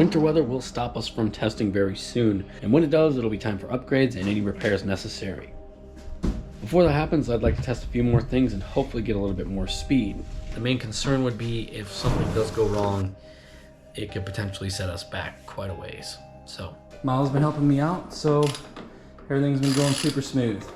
winter weather will stop us from testing very soon, and when it does, it'll be time for upgrades and any repairs necessary. Before that happens, I'd like to test a few more things and hopefully get a little bit more speed. The main concern would be if something does go wrong, it could potentially set us back quite a ways. So Miles been helping me out, so everything's been going super smooth.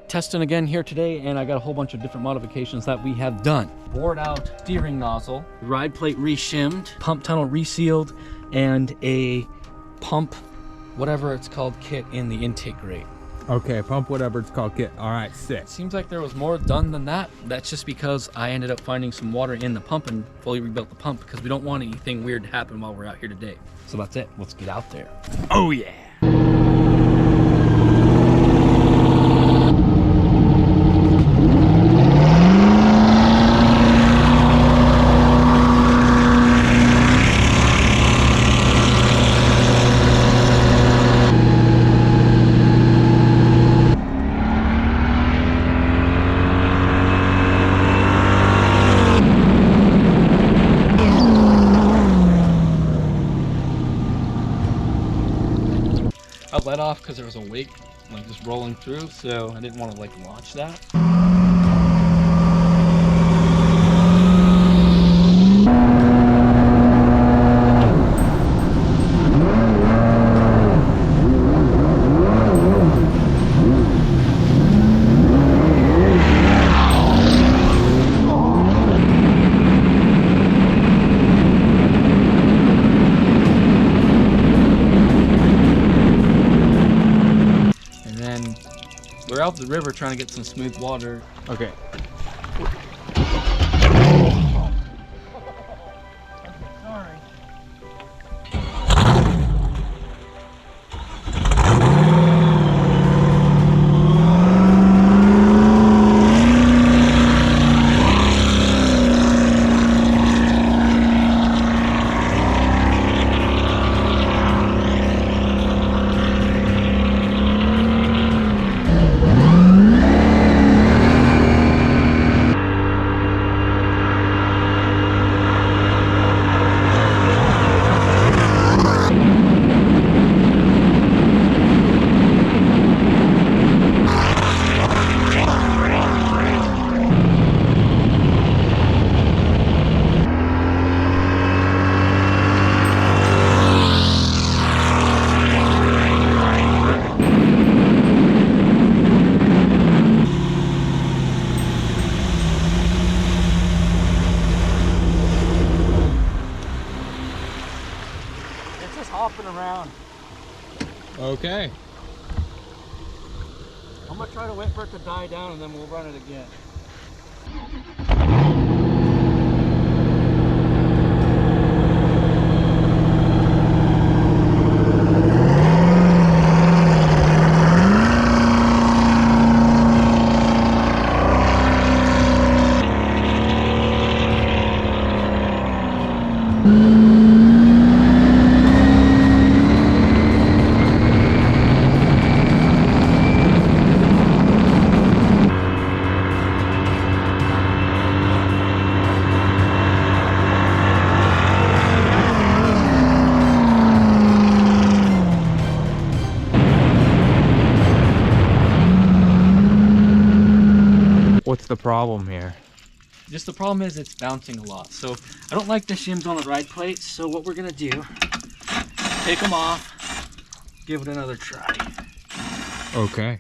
Testing again here today, and I got a whole bunch of different modifications that we have done. Bored out steering nozzle, ride plate reshimmed, pump tunnel resealed, and a pump, whatever it's called, kit in the intake grate. Okay, pump whatever it's called kit. All right, sick. Seems like there was more done than that. That's just because I ended up finding some water in the pump and fully rebuilt the pump because we don't want anything weird to happen while we're out here today. So that's it. Let's get out there. Oh yeah. I let off because there was a wake like just rolling through, so I didn't want to like launch that. We're out the river trying to get some smooth water. Okay. Sorry. Hopping around. Okay. I'm gonna try to wait for it to die down and then we'll run it again. What's the problem here? Just the problem is it's bouncing a lot. So I don't like the shims on the ride plate. So what we're gonna do, take them off, give it another try. Okay.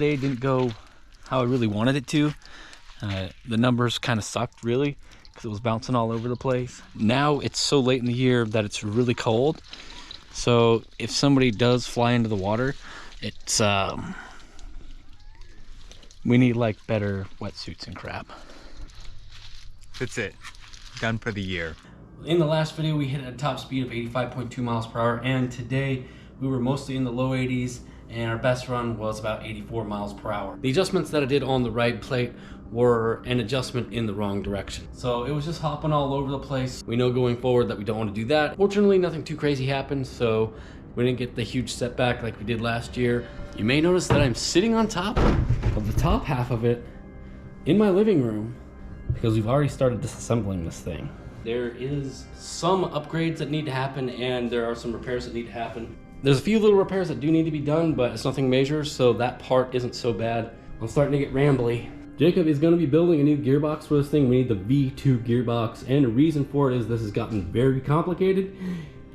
today didn't go how I really wanted it to. The numbers kind of sucked, really, because it was bouncing all over the place. Now it's so late in the year that it's really cold. So if somebody does fly into the water, it's we need like better wetsuits and crap. That's it. Done for the year. In the last video, we hit a top speed of 85.2 miles per hour, and today we were mostly in the low 80s, and our best run was about 84 miles per hour. The adjustments that I did on the ride plate were an adjustment in the wrong direction. So it was just hopping all over the place. We know going forward that we don't want to do that. Fortunately, nothing too crazy happened, so we didn't get the huge setback like we did last year. You may notice that I'm sitting on top of the top half of it in my living room because we've already started disassembling this thing. There is some upgrades that need to happen, and there are some repairs that need to happen. There's a few little repairs that do need to be done, but it's nothing major, so that part isn't so bad. I'm starting to get rambly. Jacob is going to be building a new gearbox for this thing. We need the V2 gearbox, and the reason for it is this has gotten very complicated,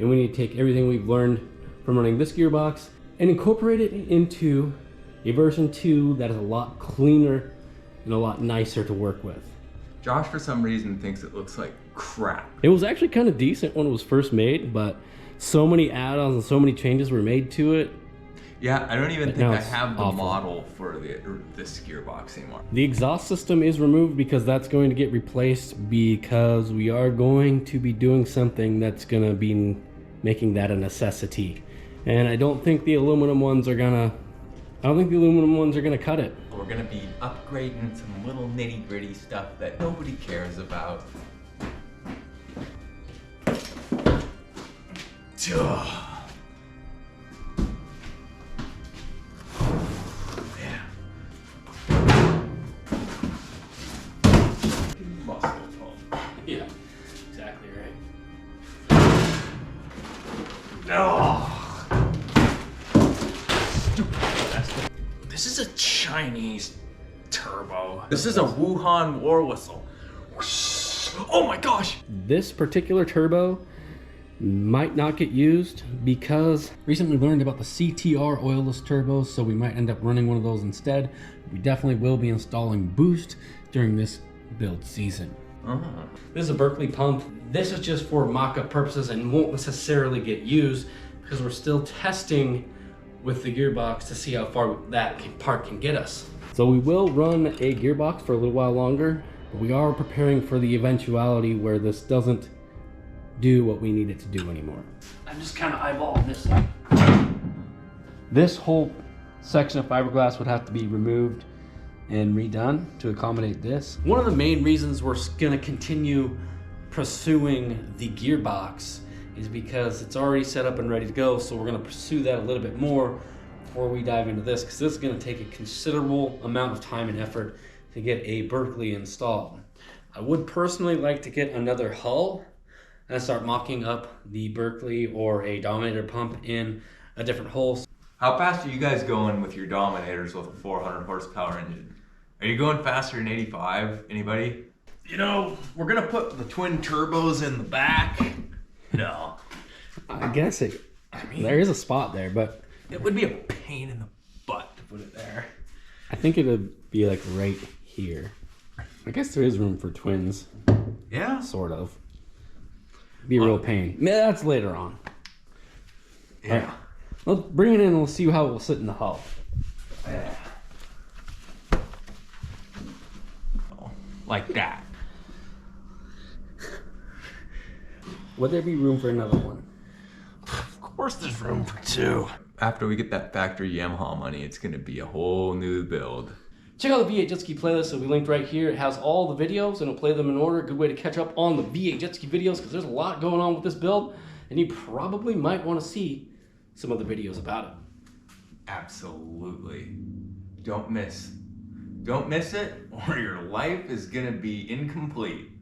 and we need to take everything we've learned from running this gearbox and incorporate it into a version 2 that is a lot cleaner and a lot nicer to work with. Josh, for some reason, thinks it looks like crap. It was actually kind of decent when it was first made, but so many add-ons and so many changes were made to it. Yeah, I don't even think now I it's have the awful. model for this gearbox anymore. The exhaust system is removed because that's going to get replaced, because we are going to be doing something that's going to be making that a necessity. And I don't think the aluminum ones are gonna cut it. We're gonna be upgrading some little nitty-gritty stuff that nobody cares about. Muscle tone. Yeah, exactly right. No. This is a Chinese turbo. This is a Wuhan war whistle. Oh my gosh! This particular turbo might not get used because recently learned about the CTR oilless turbos, so we might end up running one of those instead. We definitely will be installing boost during this build season. This is a Berkeley pump. This is just for mock-up purposes and won't necessarily get used because we're still testing with the gearbox to see how far that part can get us. So we will run a gearbox for a little while longer, but we are preparing for the eventuality where this doesn't do what we need it to do anymore. I'm just kind of eyeballing this thing. This whole section of fiberglass would have to be removed and redone to accommodate this. One of the main reasons we're gonna continue pursuing the gearbox is because it's already set up and ready to go, so we're gonna pursue that a little bit more before we dive into this, because this is gonna take a considerable amount of time and effort to get a Berkeley installed. I would personally like to get another hull and start mocking up the Berkeley or a Dominator pump in a different hole. How fast are you guys going with your Dominators with a 400 horsepower engine? Are you going faster than 85? Anybody? You know, we're gonna put the twin turbos in the back. No. I guess there is a spot there, but It would be a pain in the butt to put it there. I think it would be like right here. I guess there is room for twins, Yeah? sort of. Be a real pain. Yeah, that's later on. Yeah. All right. Let's bring it in and we'll see how it will sit in the hull. Yeah. Like that. Would there be room for another one? Of course there's room for two. After we get that factory Yamaha money, it's gonna be a whole new build. Check out the V8 JetSki playlist that we linked right here. It has all the videos and it'll play them in order. Good way to catch up on the V8 JetSki videos because there's a lot going on with this build and you probably might want to see some of the videos about it. Absolutely. Don't miss it, or your life is gonna be incomplete.